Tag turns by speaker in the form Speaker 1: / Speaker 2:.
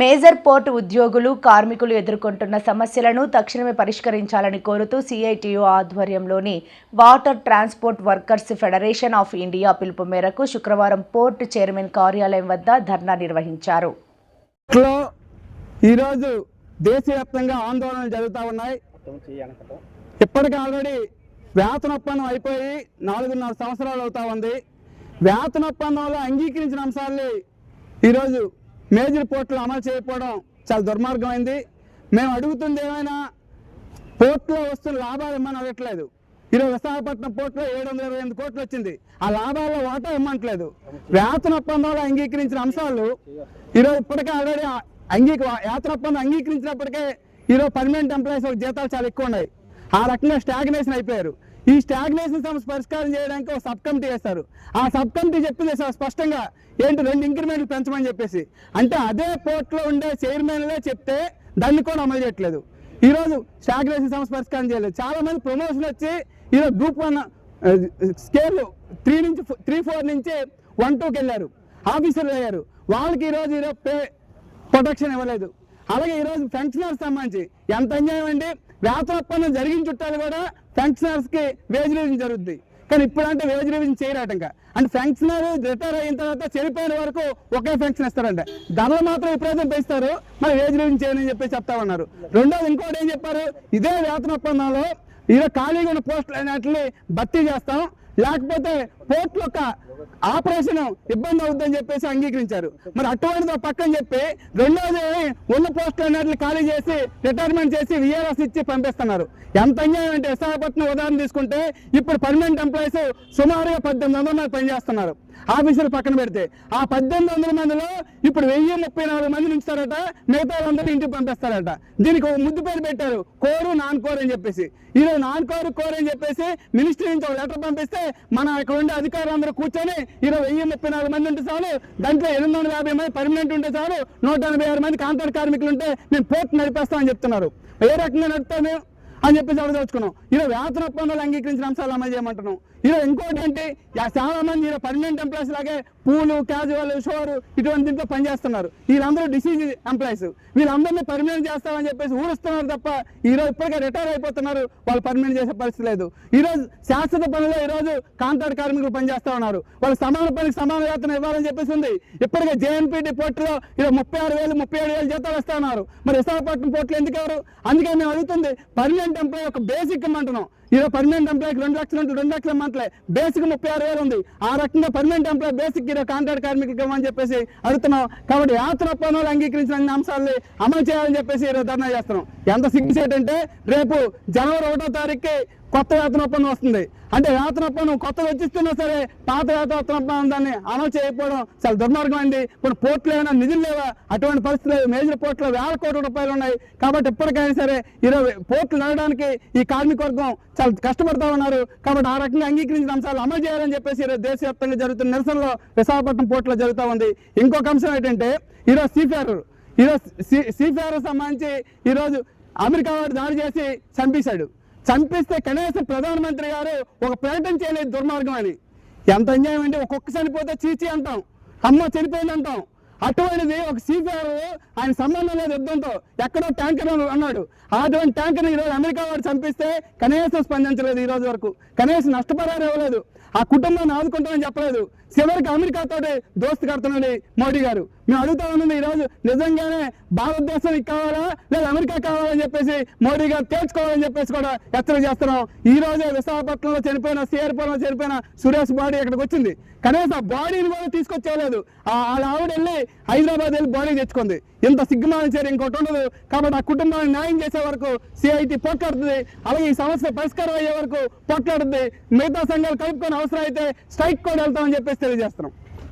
Speaker 1: Major port ఉద్యోగులు, కార్మికులు ఎదుర్కొంటున్న సమస్యలను తక్షణమే పరిష్కరించాలని కోరుతూ సిఐటియు ఆధ్వర్యంలోని water transport workers federation of India పిలుపు మేరకు శుక్రవారం పోర్ట్ చైర్మన్ కార్యాలయం వద్ద ధర్నా నిర్వహించారు.
Speaker 2: ఈరోజు దేశవ్యాప్తంగా ఆందోళనలు జరుగుతూ ఉన్నాయి. ఇప్పటికే ఆల్రెడీ వేతన ఒప్పందం అయిపోయి 4.5 సంవత్సరాలు అవుతా ఉంది. వేతన ఒప్పందంలో అంగీకరించిన అంశాలు ఈరోజు మేజర్ పోర్టులు అమలు చేయకపోవడం చాలా దుర్మార్గమైంది. మేము అడుగుతుంది ఏమైనా పోర్టులో వస్తున్న లాభాలు ఇమ్మని అడగట్లేదు. ఈరోజు విశాఖపట్నం పోర్టులో 728 కోట్లు వచ్చింది. ఆ లాభాల్లో వాటా ఇమ్మంటలేదు. వేతన ఒప్పందంలో అంగీకరించిన అంశాలు ఈరోజు ఇప్పటికే ఆల్రెడీ వేతన ఒప్పందం అంగీకరించినప్పటికే ఈరోజు పర్మనెంట్ ఎంప్లాయీస్ జీతాలు చాలా ఎక్కువ ఉన్నాయి. ఆ రకంగా స్టాగ్నేషన్ అయిపోయారు. ఈ స్టాగ్నేషన్ సమస్య పరిష్కారం చేయడానికి ఒక సబ్ కమిటీ వేస్తారు. ఆ సబ్ కమిటీ చెప్పింది స్పష్టంగా ఏంటి 2 ఇంక్రిమెంట్లు పెంచమని చెప్పేసి. అంటే అదే పోర్ట్లో ఉండే చైర్మన్లే చెప్తే దాన్ని కూడా అమలు చేయట్లేదు. ఈరోజు స్టాగ్నేషన్ సమస్య పరిష్కారం చేయలేదు. చాలా మంది ప్రమోషన్ వచ్చి ఈరోజు గ్రూప్ 1 స్కేల్ 3-4 నుంచి 1-2కి వెళ్ళారు, ఆఫీసర్లు అయ్యారు. వాళ్ళకి ఈరోజు పే ప్రొటెక్షన్ ఇవ్వలేదు. అలాగే ఈరోజు పెన్షనర్స్ సంబంధించి ఎంత అన్యాయం అండి. వేతన ఒప్పందం జరిగిన చుట్టాలు కూడా పెన్షనర్స్కి వేజ్ రివిజన్ జరుగుతుంది. కానీ ఇప్పుడంటే వేజ్ రివిజన్ చేయరాటంక. అంటే పెన్షనర్ రిటైర్ అయిన తర్వాత చనిపోయిన వరకు ఒకే పెన్షన్ ఇస్తారంట. ధరలు మాత్రం ఎప్పుడైతే పెంచుతారు, మరి వేజ్ రివిజన్ చేయని చెప్పి చెప్తా ఉన్నారు. రెండోది ఇంకోటి ఏం చెప్పారు, ఇదే వేతన ఒప్పందంలో ఈరోజు ఖాళీగా ఉన్న పోస్టులు అనేటిని భర్తీ చేస్తాం, లేకపోతే పోర్టుల యొక్క ఆపరేషన్ ఇబ్బంది అవుతుందని చెప్పేసి అంగీకరించారు. మరి అటువంటిది పక్కన చెప్పి రెండోది ఉన్న పోస్టులు అన్నిటిని ఖాళీ చేసి రిటైర్మెంట్ చేసి VRS ఇచ్చి పంపిస్తున్నారు. ఎంత అన్యాయం అంటే విశాఖపట్నం ఉదాహరణ తీసుకుంటే ఇప్పుడు పర్మనెంట్ ఎంప్లాయీస్ సుమారుగా 1800 మంది పనిచేస్తున్నారు. ఆఫీసులు పక్కన పెడితే ఆ 1800 మందిలో ఇప్పుడు 1034 మందిని ఉంచుతారట, మిగతా వాళ్ళందరూ ఇంటికి పంపిస్తారట. దీనికి ఒక ముద్దు పేరు పెట్టారు, కోరు నాన్ కోర్ అని చెప్పేసి. ఈరోజు నాన్ కోర్ అని చెప్పేసి మినిస్ట్రీ నుంచి ఒక లెటర్ పంపిస్తే మన ఇక్కడ ఉండే అధికారులు అందరూ కూర్చొని ఈరోజు 1034 మంది ఉంటే చాలు, దాంట్లో 850 మంది పర్మనెంట్ ఉంటే చాలు, 186 మంది కాంట్రాక్ట్ కార్మికులు ఉంటే మేము పోర్ట్ నడిపేస్తామని చెప్తున్నారు. ఏ రకంగా నడుపుతాం మేము అని చెప్పేసి అడగదలుచుకున్నాం. ఈరోజు వేతన ఒప్పందాలు అంగీకరించిన అంశాలు అమలు చేయమంటున్నాం. ఈరోజు ఇంకోటి ఏంటి, చాలా మంది ఈరోజు పర్మనెంట్ ఎంప్లాయీస్ లాగే పూలు, క్యాజువల్, షోరు ఇటువంటి దీంట్లో పనిచేస్తున్నారు. వీళ్ళందరూ డిసీజ్ ఎంప్లాయీస్. వీళ్ళందరినీ పర్మనెంట్ చేస్తామని చెప్పేసి ఊరుస్తున్నారు తప్ప ఈరోజు ఇప్పటికే రిటైర్ అయిపోతున్నారు, వాళ్ళు పర్మనెంట్ చేసే పరిస్థితి లేదు. ఈరోజు శాశ్వత పనిలో ఈరోజు కాంట్రాక్ట్ కార్మికులు పనిచేస్తా ఉన్నారు. వాళ్ళు సమాన పనికి సమాన వేతనం ఇవ్వాలని చెప్పేసి ఉంది. ఇప్పటికే JNPT పోర్టులో ఈరోజు 36,000, 37,000 జీతాలు ఇస్తా ఉన్నారు. మరి విశాఖపట్నం పోర్టులు ఎందుకు ఎవరు? అందుకే మేము అడుగుతుంది పర్మనెంట్ ఎంప్లాయీ ఒక బేసిక్ ఇమ్మంటున్నాం. ఈరోజు పర్మనెంట్ ఎంప్లాయీకి 2 లక్షలు అంటే 2 లక్షల మంత్లే, బేసిక్ 36,000 ఉంది. ఆ రకంగా పర్మనెంట్ ఎంప్లాయీ బేసిక్ ఈరోజు కాంట్రాక్ట్ కార్మికులకి ఇవ్వమని చెప్పేసి అడుగుతున్నాం. కాబట్టి వేతన ఒప్పందాలు అంగీకరించిన అన్ని అంశాలని అమలు చేయాలని చెప్పేసి ఈరోజు ధర్నా చేస్తున్నాం. ఎంత సిగ్గుసేట్ అంటే రేపు జనవరి 1వ తారీఖుకి కొత్త వేతన ఒప్పందం వస్తుంది. అంటే వేతన ఒప్పందం కొత్తగా వచ్చిస్తున్నా సరే పాత వేతన ఒప్పందాన్ని అమలు చేయకపోవడం చాలా దుర్మార్గమైంది. ఇప్పుడు పోర్టులు ఏమైనా నిధులు లేవా? అటువంటి పరిస్థితులు మేజర్ పోర్టులో 1000 కోట్ల రూపాయలు ఉన్నాయి. కాబట్టి ఎప్పటికైనా సరే ఈరోజు పోర్టులు నడవడానికి ఈ కార్మిక వర్గం చాలా కష్టపడతా ఉన్నారు. కాబట్టి ఆ రకంగా అంగీకరించిన అంశాలు అమలు చేయాలని చెప్పేసి ఈరోజు దేశవ్యాప్తంగా జరుగుతున్న నిరసనలో విశాఖపట్నం పోర్టులో జరుగుతూ ఉంది. ఇంకొక అంశం ఏంటంటే ఈరోజు సీఫేరర్ సంబంధించి ఈరోజు అమెరికా వాడు దాడి చేసి చంపిస్తే కనీసం ప్రధానమంత్రి గారు ఒక ప్రకటన చేయలేదు దుర్మార్గం అని. ఎంత అన్యాయం అంటే ఒక్కొక్క చనిపోతే చీచి అంటాం, అమ్మ చనిపోయింది అంటాం. అటువంటిది ఒక సీఫేర్ ఆయన సంబంధం లేదు యుద్ధంతో, ఎక్కడో ట్యాంకర్ అన్నాడు. అటువంటి ట్యాంకర్ ఈరోజు అమెరికా వాడు చంపిస్తే కనీసం స్పందించలేదు. ఈ రోజు వరకు కనీసం నష్టపరిహారం ఇవ్వలేదు. ఆ కుటుంబాన్ని ఆదుకుంటామని చెప్పలేదు. చివరికి అమెరికాతో దోస్తు కడుతున్నాడు మోడీ గారు. మేము అడుగుతా ఉన్నది ఈరోజు నిజంగానే భారతదేశానికి కావాలా లేదా అమెరికా కావాలని చెప్పేసి మోడీ గారు తేల్చుకోవాలని చెప్పేసి కూడా హెచ్చరిక చేస్తున్నాం. ఈ రోజే విశాఖపట్నంలో చనిపోయిన సిఆర్పురంలో చనిపోయిన సురేష్ బాడీ ఇక్కడికి వచ్చింది. కనీసం ఆ బాడీని కూడా తీసుకొచ్చేయలేదు. వాళ్ళ ఆవిడ వెళ్ళి హైదరాబాద్ వెళ్ళి బాడీ తెచ్చుకుంది. ఇంత సిగ్గుమాన చర్య ఇంకోటి ఉండదు. కాబట్టి ఆ కుటుంబాన్ని న్యాయం చేసే వరకు CIT పోట్లాడుతుంది. అలాగే ఈ సమస్య పరిష్కారం అయ్యే వరకు పోట్లాడుతుంది. మిగతా సంఘాలు కలుపుకొని అవసరం అయితే స్ట్రైక్ కూడా వెళ్తామని చెప్పేసి తెలియజేస్తున్నాం.